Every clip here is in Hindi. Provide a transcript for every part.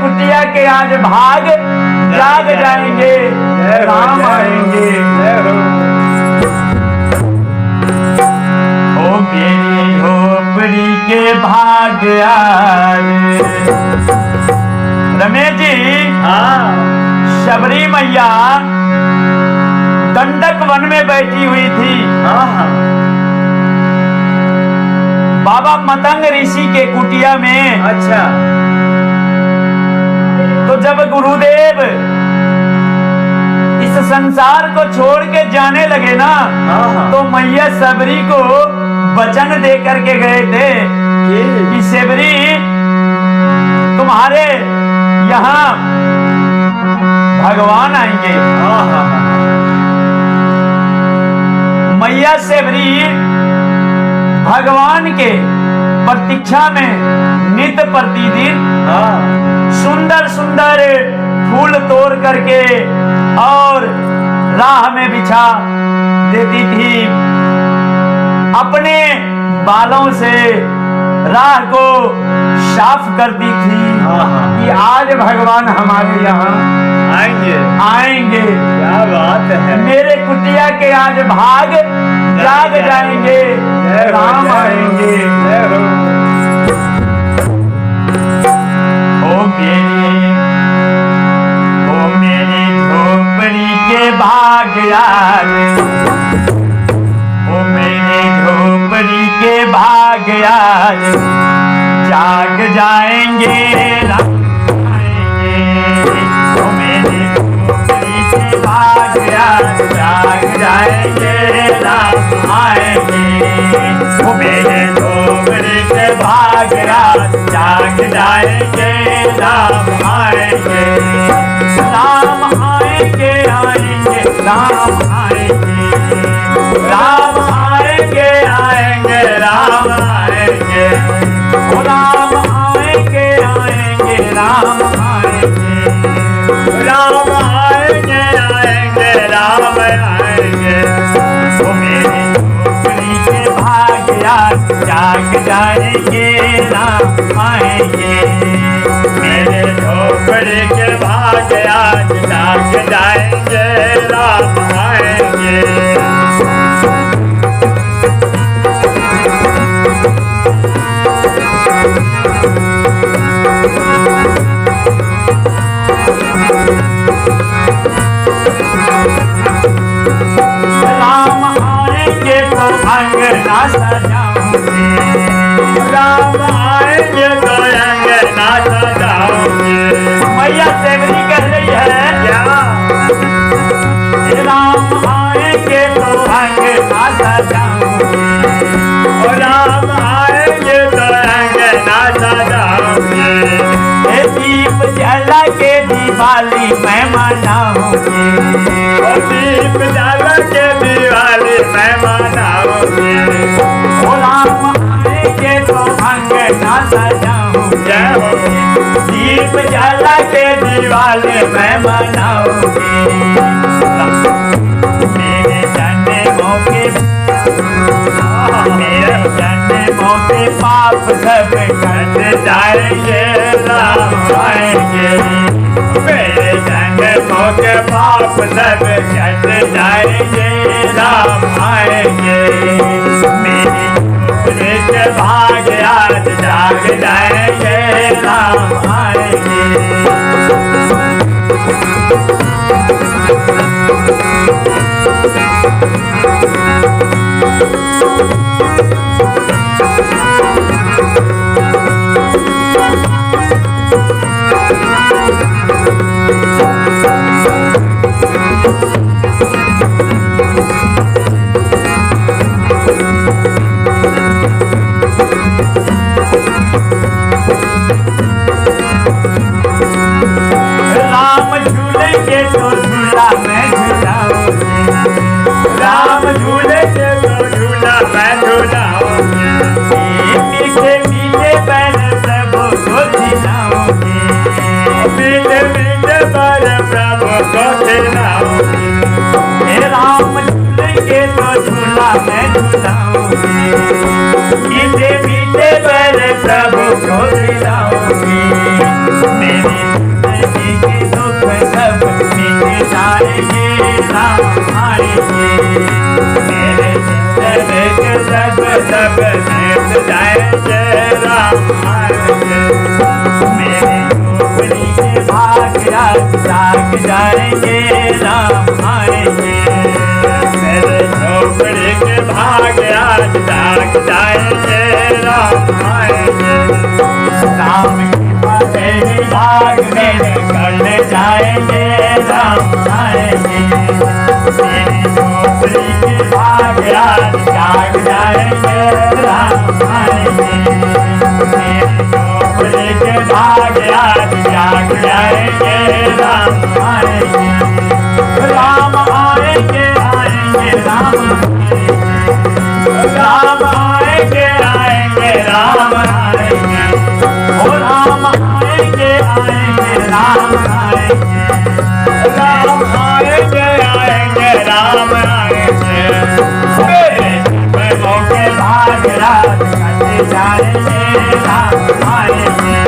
कुटिया के आज भाग जाग जाएंगे, राम आएंगे। ओ मेरी झोपड़ी के भाग आज। रमेश जी, हाँ शबरी मैया दंडक वन में बैठी हुई थी। हाँ बाबा मतंग ऋषि के कुटिया में। अच्छा तो जब गुरुदेव इस संसार को छोड़ के जाने लगे ना, हाँ तो मैया शबरी को वचन दे करके गए थे कि शबरी तुम्हारे यहाँ भगवान आएंगे। मैया शबरी भगवान के प्रतीक्षा में नित प्रतिदिन सुंदर सुंदर फूल तोड़ करके और राह में बिछा देती थी। अपने बालों से राह को साफ करती थी कि आज भगवान हमारे यहाँ आएंगे। क्या बात है। मेरे कुटिया के आज भाग जाग जाएंगे, राम आएंगे। ओ मेरी झोपड़ी के भाग आज। ओ मेरी झोपड़ी के भाग आज जाग जाएंगे, राम आएंगे। ओ मेरी झोपड़ी के भाग आज जाग जाएंगे, राम आएंगे। ओ मेरे झोपड़ी के भाग आज जाग जाएंगे, राम आएंगे। राम आएंगे आएंगे, राम आएंगे। राम आएंगे आएंगे, राम आएंगे। ओ राम आएंगे आएंगे, राम आएंगे। राम आएंगे आएंगे, राम आएंगे। ओ मेरी झोपड़ी के भाग आज जाग जाएंगे, राम आएंगे। मेरे झोपड़ी के भाग आज जाग जाएंगे, राम आएंगे। राम आएंगे तो अंगना सजाऊंगी। राम आएंगे तो अंगना सजाऊंगी। मैया शबरी कह रही है क्या? राम आएंगे तो अंगना सजाऊंगी। राम आएंगे तो अंगना सजाऊंगी। दीप जला के दिवाली मैं मनाऊंगी। दीप जला के दिवाली मैं मनाऊंगी। ओ राम आएंगे तो अंगना सजाऊंगी। दीप जला के दिवाली मैं मनाऊंगी। मेरे जन्मों के पाप सब कट जाएंगे, राम आएंगे। मेरे जन्मों के पाप सब कट जाएंगे, राम आएंगे। मेरी झोपड़ी के भाग आज जाग जाएंगे, राम आएंगे। मीठे मीठे पर प्रभु को खिलाऊंगी। मेरी सब मिट जाएंगे राम आएंगे। मेरे झोपड़ी के भाग आज जाग जाएंगे राम आएंगे। मेरे झोपड़ी के भाग आज जाग जाएंगे राम आएंगे। राम के पतेरे भाग मेरे गल जाएंगे राम आएंगे। मेरी झोपड़ी के भाग आज जाग जाएंगे राम आएंगे। मेरी झोपड़ी के भाग आज जाग जाएंगे राम आएंगे। राम आएंगे आएंगे राम राम आएंगे आएंगे राम आएंगे। ओ राम आएंगे आएंगे राम आएंगे। राम आएंगे आएंगे राम आएंगे। मेरे जन्मों के भाग रात कट जाएंगे राम आएंगे।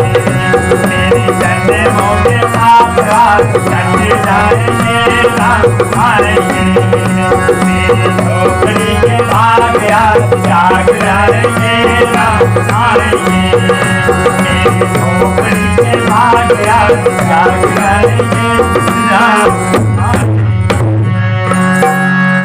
मेरे जन्मों के भाग रात कट जाएंगे राम आएंगे। मेरी झोपड़ी के भाग आज जाग जाएंगे राम आएंगे। मेरी झोपड़ी के भाग आज जाग जाएंगे राम आएंगे।